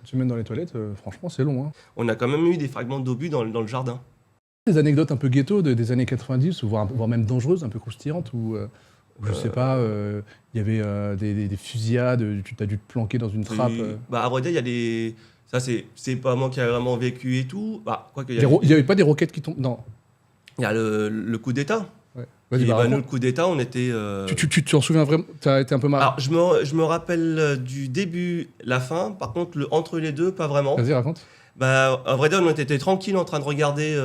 Semaine dans les toilettes, franchement, c'est long. Hein. On a quand même eu des fragments d'obus dans le jardin. Des anecdotes un peu ghetto des années 90, voire même dangereuses, un peu croustillantes, où je sais pas, il y avait des fusillades, tu as dû te planquer dans une trappe. Bah, à vrai dire, il y a des. Ça, c'est pas moi qui a vraiment vécu et tout. Bah, quoi qu'il y a. Il n'y avait pas des roquettes qui tombent. Non. Il y a le coup d'État. Ouais. Et Vas-y, nous, le coup d'État, on était. Tu t'en souviens vraiment? T'as été un peu marre. Alors, je me rappelle du début, la fin. Par contre, entre les deux, pas vraiment. Vas-y, raconte. Bah, à vrai dire, on était tranquille en train de regarder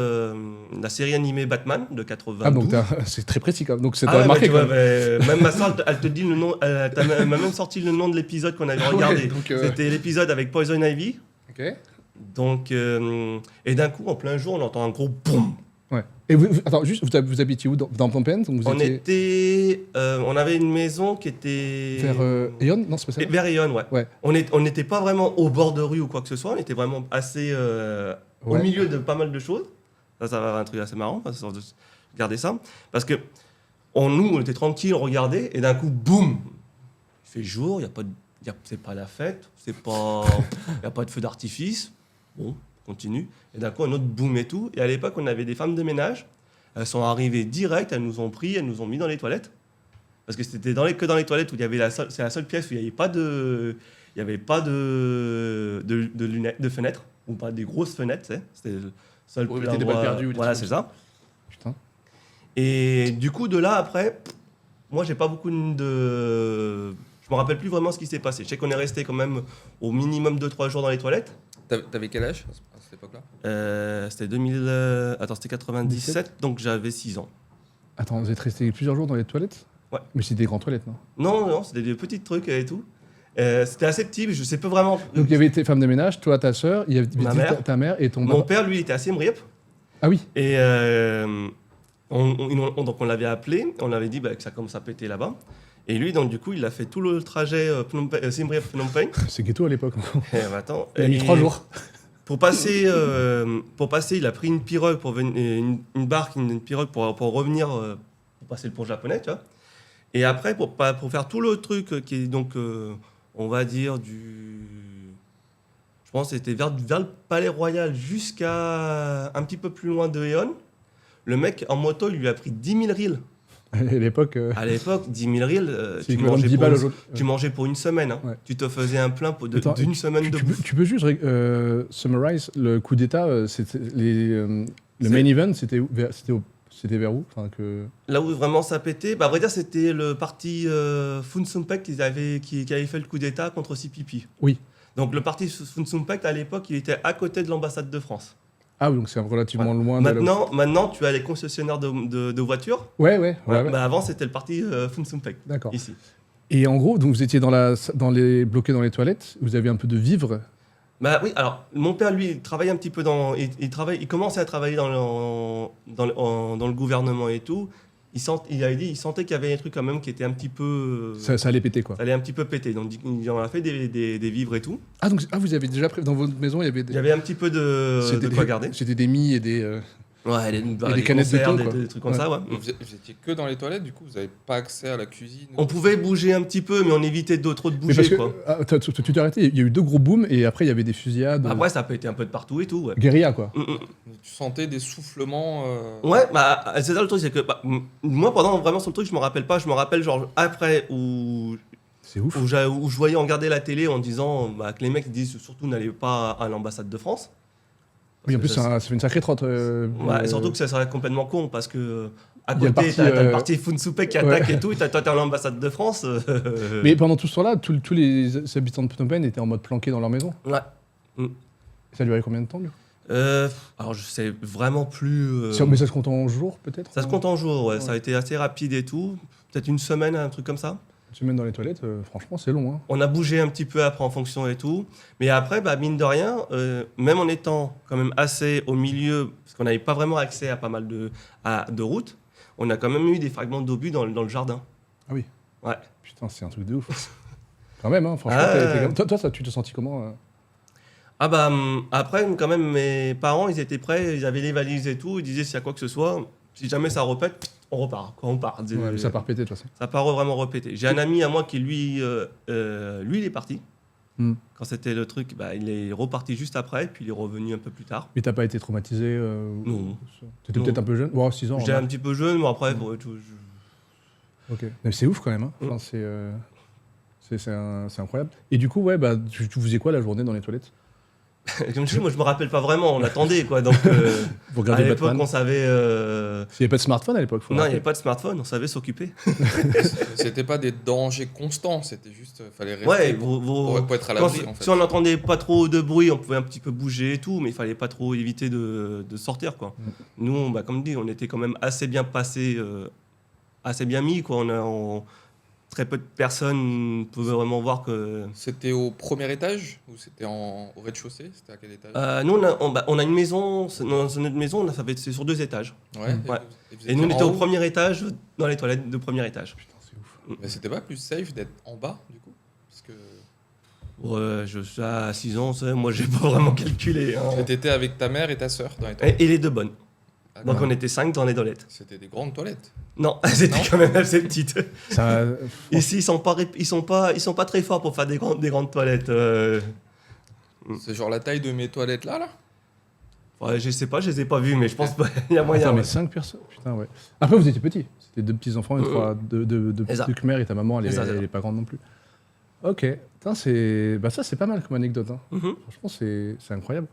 la série animée Batman de 92. Ah, donc c'est très précis quand même. Donc ça t'a ouais, marqué tu vois, quand même. même ma soeur, elle te dit le nom. Elle m'a même sorti le nom de l'épisode qu'on avait regardé. Ouais, donc, C'était l'épisode avec Poison Ivy. Ok. Donc, et d'un coup, en plein jour, on entend un gros boum. Ouais. Et attends, juste, vous habitiez où? Dans Phnom Penh? Donc On avait une maison qui était... Vers Aeon? Non, c'est pas ça? Vers Aeon, ouais. Ouais. On n'était pas vraiment au bord de rue ou quoi que ce soit, on était vraiment assez au milieu de pas mal de choses. Ça va être un truc assez marrant, de regarder ça. Parce que on était tranquille, on regardait, et d'un coup, boum, il fait jour, c'est pas la fête, il n'y a pas de feu d'artifice. Bon, on continue. Et d'un coup, un autre boom et tout. Et à l'époque, on avait des femmes de ménage. Elles sont arrivées direct, elles nous ont pris, elles nous ont mis dans les toilettes. Parce que c'était que dans les toilettes où il y avait c'est la seule pièce où il n'y avait pas de lunettes, de fenêtres, ou pas des grosses fenêtres, tu sais. C'était le seul Pour éviter des balles perdues ou des voilà, trucs c'est ça. Putain. Et du coup, de là, après, moi, j'ai pas beaucoup de... Je me rappelle plus vraiment ce qui s'est passé. Je sais qu'on est resté quand même au minimum 2-3 jours dans les toilettes. T'avais quel âge à cette époque-là? C'était 2000... Attends, c'était 97, donc j'avais 6 ans. Attends, vous êtes resté plusieurs jours dans les toilettes? Ouais. Mais c'était des grandes toilettes, non? Non, c'était des petits trucs et tout. C'était assez petit, mais je sais pas vraiment... Donc il y avait tes femmes de ménage, toi, ta sœur, il y avait Ma mère. ta mère et ton... Mon père, lui, il était assez mriep. Ah oui. Et donc on l'avait appelé, on avait dit que ça commence à péter là-bas. Et lui, donc du coup, il a fait tout le trajet Siem Reap Phnom Penh. C'est ghetto à l'époque. Attends, Il a mis 3 jours. Pour passer, il a pris une pirogue une barque, une pirogue pour revenir, pour passer le pont japonais, tu vois. Et après, pour faire tout le truc qui est donc, on va dire, je pense que c'était vers le Palais Royal jusqu'à un petit peu plus loin de Aeon. Le mec, en moto, il lui a pris 10 000 rills. À l'époque... À l'époque, 10 000 rills, tu mangeais pour une semaine. Hein. Ouais. Tu te faisais un plein d'une semaine de bouffe. Tu peux juste summarize le coup d'État, le main event, c'était vers où? Là où vraiment ça pétait, à vrai dire, c'était le parti Fun Sumpec qui avait fait le coup d'État contre CPP. Oui. Donc le parti Fun Sumpec, à l'époque, il était à côté de l'ambassade de France. Ah oui, donc c'est relativement loin. Maintenant, tu as les concessionnaires de voitures. Ouais. Avant, c'était le parti Fun Sumpec. D'accord. Ici. Et en gros, donc vous étiez bloqués dans les toilettes, vous aviez un peu de vivre. Oui, alors mon père, lui, il travaille un petit peu il commençait à travailler dans le gouvernement et tout. Il avait dit, il sentait qu'il y avait des trucs quand même qui étaient un petit peu... Ça allait péter, quoi. Ça allait un petit peu péter. Donc, il en a fait des vivres et tout. Ah, donc vous avez déjà dans votre maison, il y avait des... Il y avait un petit peu de quoi garder. C'était des mie et des... des canettes de thon, des trucs comme ça, ouais. Vous étiez que dans les toilettes, du coup, vous n'avez pas accès à la cuisine? On pouvait bouger un petit peu, mais on évitait trop de bouger, quoi. Tu t'es arrêté, il y a eu 2 gros booms, et après, il y avait des fusillades. Après, ça peut être un peu de partout et tout, ouais. Guérilla, quoi. Tu sentais des soufflements Ouais, c'est ça le truc, c'est que moi, pendant vraiment sur le truc, je me rappelle pas. Je me rappelle, genre, après, où je voyais regarder la télé en disant que les mecs disent surtout n'allez pas à l'ambassade de France. Oui, en plus, ça fait une sacrée trotte. Surtout que ça serait complètement con parce que à côté, t'as le parti Fun Sumpec qui attaque et tout, et toi, t'es à l'ambassade de France. Mais pendant tout ce temps-là, tous les habitants de Phnom Penh étaient en mode planqué dans leur maison. Ouais. Ça a duré combien de temps, du coup Alors, je sais vraiment plus. Mais ça se compte en jours, peut-être? Ça se compte en jours, ouais. Ça a été assez rapide et tout. Peut-être une semaine, un truc comme ça. Une semaine dans les toilettes, franchement, c'est long. Hein. On a bougé un petit peu après en fonction et tout. Mais après, mine de rien, même en étant quand même assez au milieu, parce qu'on n'avait pas vraiment accès à pas mal de routes, on a quand même eu des fragments d'obus dans le jardin. Ah oui? Ouais. Putain, c'est un truc de ouf. Quand même, hein, franchement. Toi, tu te sentis comment Après, quand même, mes parents, ils étaient prêts, ils avaient les valises et tout, ils disaient s'il y a quoi que ce soit, si jamais ça repète, on repart. On part. Ça part péter de toute façon. Ça part vraiment repéter. J'ai un ami à moi qui, lui, il est parti. Hmm. Quand c'était le truc, bah, il est reparti juste après, puis il est revenu un peu plus tard. Mais t'as pas été traumatisé Non. T'étais Non. peut-être un peu jeune. Bon, 6 ans. J'étais un petit peu jeune, mais après, Ok. Mais c'est ouf quand même. Hein. Enfin, c'est incroyable. Et du coup, ouais, bah, tu faisais quoi la journée dans les toilettes? comme je dis, moi je me rappelle pas vraiment, on attendait quoi. Donc Vous à regardez l'époque, Batman. on savait. Il n'y avait pas de smartphone à l'époque. faut Non, il n'y rappeler. avait pas de smartphone, on savait s'occuper. C'était pas des dangers constants, c'était juste fallait rester Ouais, pour être à quand- l'abri en fait. si on n'entendait pas trop de bruit, on pouvait un petit peu bouger et tout, mais il fallait pas trop éviter de sortir quoi. Nous, bah, comme dit, on était quand même assez bien passé, assez bien mis quoi. Très peu de personnes pouvaient vraiment voir que. C'était au premier étage ou c'était au rez-de-chaussée? C'était à quel étage? Nous, on a une maison, dans notre maison, c'est sur 2 étages. Ouais. Ouais. vous Et nous, on étiez était en au haut? premier étage, dans les toilettes de premier étage. Putain, c'est ouf. Mais c'était pas plus safe d'être en bas du coup? Parce que Ouais, à 6 ans, moi, j'ai pas vraiment calculé. Hein. t'étais avec ta mère et ta sœur dans les toilettes. Et les 2 bonnes. Ah, Donc, quand on même. était 5 dans les toilettes. C'était des grandes toilettes. Non, c'était Non quand même assez petite. Ça, Ici, ils sont pas très forts pour faire des grandes toilettes. C'est genre la taille de mes toilettes là. Ouais, je sais pas, je les ai pas vus, mais je pense pas. Il y a moyen. Attends, mais Ouais. 5 personnes. Putain, ouais. Après, vous étiez petits. C'était 2 petits-enfants et 3. Deux C'est ça. que mère et ta maman, elle C'est ça, c'est est ça. pas grande non plus. Ok. Putain, ça, c'est pas mal comme anecdote. Hein. Mhm. Franchement, c'est incroyable.